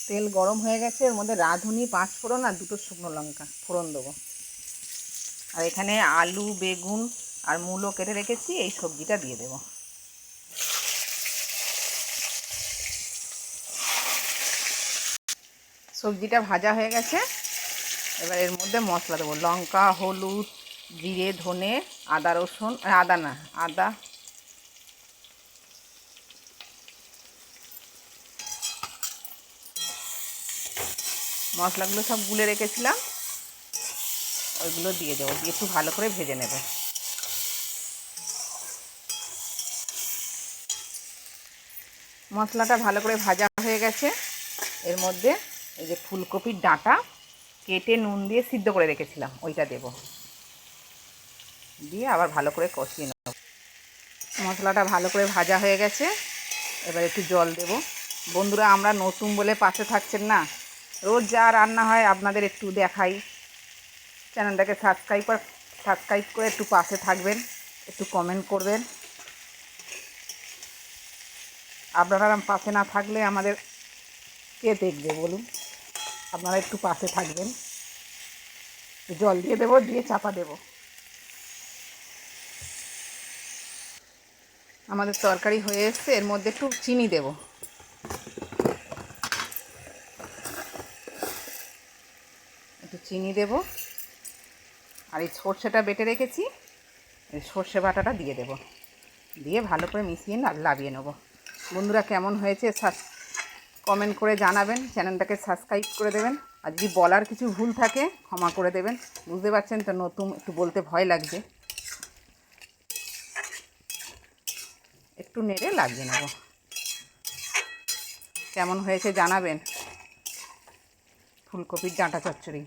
তেল গরম হয়ে গেছে, এর মধ্যে রাঁধুনি, পাঁচফোড়ন আর দুটো শুকনো লঙ্কা ফোড়ন দেবো। আর এখানে আলু, বেগুন আর মূলো কেটে রেখেছি, এই সবজিটা দিয়ে দেবো। সবজিটা ভাজা হয়ে গেছে, এবার এর মধ্যে মশলা দেবো। লঙ্কা, হলুদ, জিরে, ধনে, আদা, রসুন, আদা না, আদা, মশলাগুলো সব গুলে রেখেছিলাম, ওইগুলো দিয়ে দেবো, দিয়ে একটু ভালো করে ভেজে নেব। মশলাটা ভালো করে ভাজা হয়ে গেছে, এর মধ্যে এই যে ফুলকপির ডাঁটা কেটে নুন দিয়ে সিদ্ধ করে রেখেছিলাম, ওইটা দেব, দিয়ে আবার ভালো করে কষিয়ে নেব। মশলাটা ভালো করে ভাজা হয়ে গেছে, এবার একটু জল দেব। বন্ধুরা, আমরা নতুন বলে পাশে থাকছেন না, রোজ যা রান্না হয় আপনাদের একটু দেখাই। চ্যানেলটাকে সাবস্ক্রাইব করে একটু পাশে থাকবেন, একটু কমেন্ট করবেন। আপনারা পাশে না থাকলে আমাদের কে দেখবে বলুন? আপনারা একটু পাশে থাকবেন। জল দিয়ে দেবো, দিয়ে চাপা দেব। আমাদের তরকারি হয়ে এসছে, এর মধ্যে একটু চিনি দেব। একটু চিনি দেব, আর এই সর্ষেটা বেটে রেখেছি, এই সর্ষে বাটাটা দিয়ে দেব, দিয়ে ভালো করে মিশিয়ে লাভিয়ে নেব। বন্ধুরা, কেমন হয়েছে কমেন্ট করে জানাবেন, চ্যানেলটাকে সাবস্ক্রাইব করে দেবেন, আর যদি বলার কিছু ভুল থাকে ক্ষমা করে দেবেন। বুঝতে পারছেন তো, নতুন একটু বলতে ভয় লাগছে। একটু নেড়ে লাগিয়ে নেব। কেমন হয়েছে জানাবেন ফুলকপির ডাঁটা চচ্চড়ি।